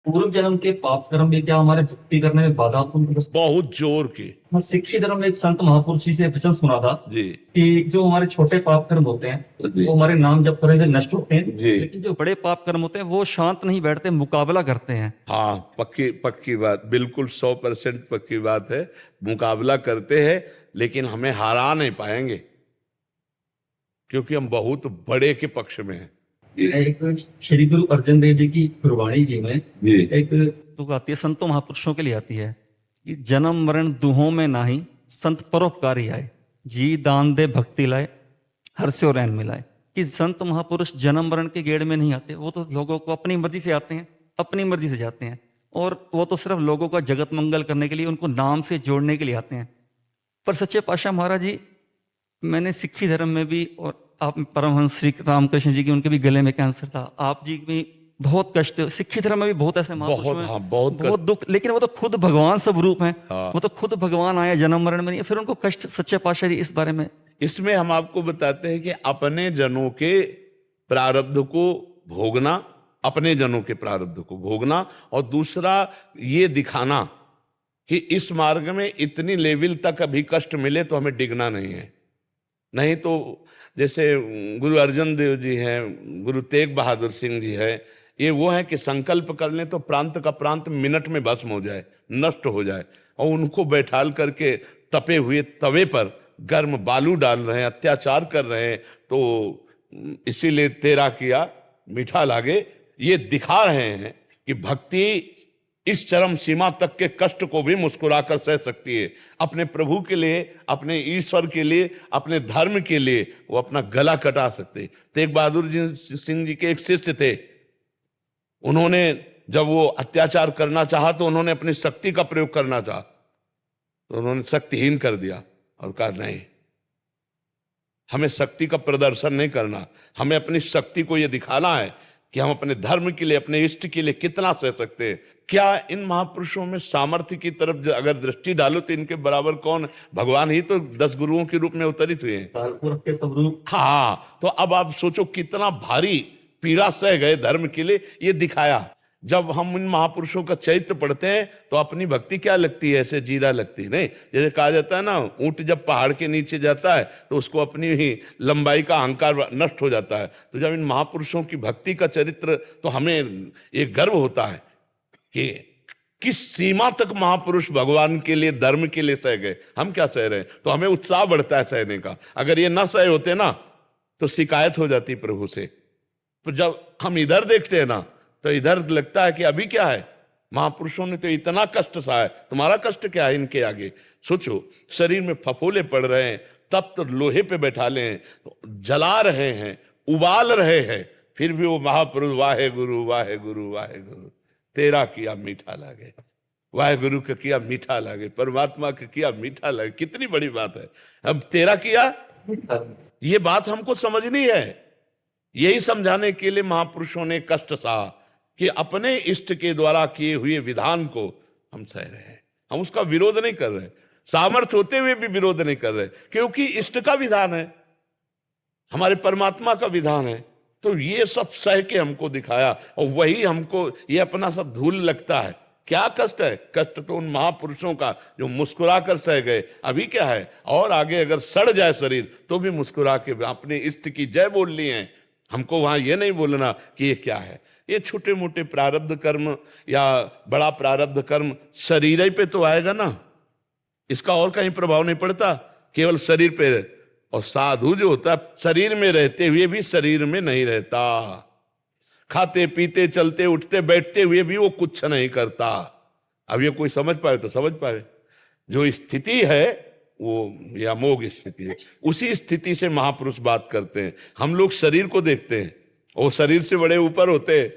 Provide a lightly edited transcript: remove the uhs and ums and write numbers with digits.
पूर्व जन्म के पाप कर्म भी क्या हमारे भक्ति करने में बाधा उत्पन्न कर सकते बहुत जोर की। हैं? सिक्खी धर्म में एक संत महापुरुष जी से वचन सुना था जी कि जो हमारे छोटे पाप कर्म होते हैं जी वो हमारे नाम जप करने से नष्ट होते हैं, जी। लेकिन जो बड़े पाप कर्म होते हैं वो शांत नहीं बैठते, मुकाबला करते हैं। हाँ, पक्की पक्की बात, बिल्कुल 100% पक्की बात है। मुकाबला करते हैं लेकिन हमें हरा नहीं पाएंगे, क्योंकि हम बहुत बड़े के पक्ष में हैं। एक श्री गुरु अर्जन देव जी की गुरबाणी जी में जी एक तुक आती है, संतों महापुरुषों के लिए आती है कि जन्म मरण दुहों में नाही, संत परोपकारी आए, जी दान दे भक्ति लाए, हर से और रैन मिलाए। कि संत महापुरुष जन्म मरण के गेड़ में नहीं आते, वो तो लोगों को अपनी मर्जी से आते हैं, अपनी मर्जी से जाते हैं, और वो तो सिर्फ लोगों का जगत मंगल करने के लिए, उनको नाम से जोड़ने के लिए आते हैं। पर सच्चे पातशाह महाराज जी, मैंने सिक्खी धर्म में भी, और आप परमहंस श्री रामकृष्ण जी की, उनके भी गले में कैंसर था, आप जी भी बहुत कष्ट, सिक्खी धर्म में भी बहुत ऐसे महापुरुष बहुत, हैं, हाँ, बहुत बहुत दुख, लेकिन वो तो खुद भगवान स्वरूप हैं। हाँ। वो तो खुद भगवान आए, जन्म मरण में नहीं, फिर उनको कष्ट। सच्चे पातशाह जी इस बारे में इसमें हम आपको बताते हैं कि अपने जनों के प्रारब्ध को भोगना, अपने जनों के प्रारब्ध को भोगना, और दूसरा ये दिखाना कि इस मार्ग में इतनी लेवल तक अभी कष्ट मिले तो हमें डिगना नहीं है। नहीं तो जैसे गुरु अर्जन देव जी हैं, गुरु तेग बहादुर सिंह जी हैं, ये वो हैं कि संकल्प कर लें तो प्रांत का प्रांत मिनट में भस्म हो जाए, नष्ट हो जाए, और उनको बैठाल करके तपे हुए तवे पर गर्म बालू डाल रहे हैं, अत्याचार कर रहे हैं, तो इसीलिए तेरा किया मीठा लागे, ये दिखा रहे हैं कि भक्ति इस चरम सीमा तक के कष्ट को भी मुस्कुराकर सह सकती है। अपने प्रभु के लिए, अपने ईश्वर के लिए, अपने धर्म के लिए वो अपना गला कटा सकते। तेग बहादुर जी सिंह जी के एक शिष्य थे, उन्होंने जब वो अत्याचार करना चाहा तो उन्होंने अपनी शक्ति का प्रयोग करना चाहा, तो उन्होंने शक्तिहीन कर दिया और कहा नहीं, हमें शक्ति का प्रदर्शन नहीं करना, हमें अपनी शक्ति को ये दिखाना है कि हम अपने धर्म के लिए, अपने इष्ट के लिए कितना सह सकते हैं। क्या इन महापुरुषों में सामर्थ्य की तरफ अगर दृष्टि डालो तो इनके बराबर कौन? भगवान ही तो 10 गुरुओं के रूप में अवतरित हुए हैं। कालपुरख के स्वरूप। हाँ, तो अब आप सोचो कितना भारी पीड़ा सह गए धर्म के लिए, ये दिखाया। जब हम इन महापुरुषों का चरित्र पढ़ते हैं तो अपनी भक्ति क्या लगती है? ऐसे जीरा लगती है। नहीं, जैसे कहा जाता है ना, ऊंट जब पहाड़ के नीचे जाता है तो उसको अपनी ही लंबाई का अहंकार नष्ट हो जाता है। तो जब इन महापुरुषों की भक्ति का चरित्र, तो हमें एक गर्व होता है कि किस सीमा तक महापुरुष भगवान के लिए, धर्म के लिए सह गए, हम क्या सह रहे हैं। तो हमें उत्साह बढ़ता है सहने का। अगर ये ना सहे होते ना तो शिकायत हो जाती प्रभु से। तो जब हम इधर देखते हैं ना तो इधर लगता है कि अभी क्या है, महापुरुषों ने तो इतना कष्ट सहा है, तुम्हारा कष्ट क्या है इनके आगे। सोचो, शरीर में फफोले पड़ रहे हैं, तप्त लोहे पे बैठा ले हैं, जला रहे हैं, उबाल रहे हैं, फिर भी वो महापुरुष वाहे गुरु वाहे गुरु वाहे गुरु, तेरा किया मीठा लागे। वाहे गुरु का किया मीठा लागे, परमात्मा का किया मीठा लागे। कितनी बड़ी बात है। अब तेरा किया, ये बात हमको समझनी है। यही समझाने के लिए महापुरुषों ने कष्ट सहा कि अपने इष्ट के द्वारा किए हुए विधान को हम सह रहे हैं, हम उसका विरोध नहीं कर रहे, सामर्थ्य होते हुए भी विरोध नहीं कर रहे, क्योंकि इष्ट का विधान है, हमारे परमात्मा का विधान है। तो ये सब सह के हमको दिखाया, और वही हमको ये अपना सब धूल लगता है। क्या कष्ट है? कष्ट तो उन महापुरुषों का जो मुस्कुरा कर सह गए। अभी क्या है, और आगे अगर सड़ जाए शरीर तो भी मुस्कुरा के अपने इष्ट की जय बोलनी है। हमको वहां ये नहीं बोलना कि ये क्या है। ये छोटे मोटे प्रारब्ध कर्म या बड़ा प्रारब्ध कर्म शरीर ही पे तो आएगा ना, इसका और कहीं प्रभाव नहीं पड़ता, केवल शरीर पे। और साधु जो होता है शरीर में रहते हुए भी शरीर में नहीं रहता, खाते पीते चलते उठते बैठते हुए भी वो कुछ नहीं करता। अब ये कोई समझ पाए तो समझ पाए। जो स्थिति है वो ये अमोघ स्थिति है, उसी स्थिति से महापुरुष बात करते हैं। हम लोग शरीर को देखते हैं, वो शरीर से बड़े ऊपर होते हैं।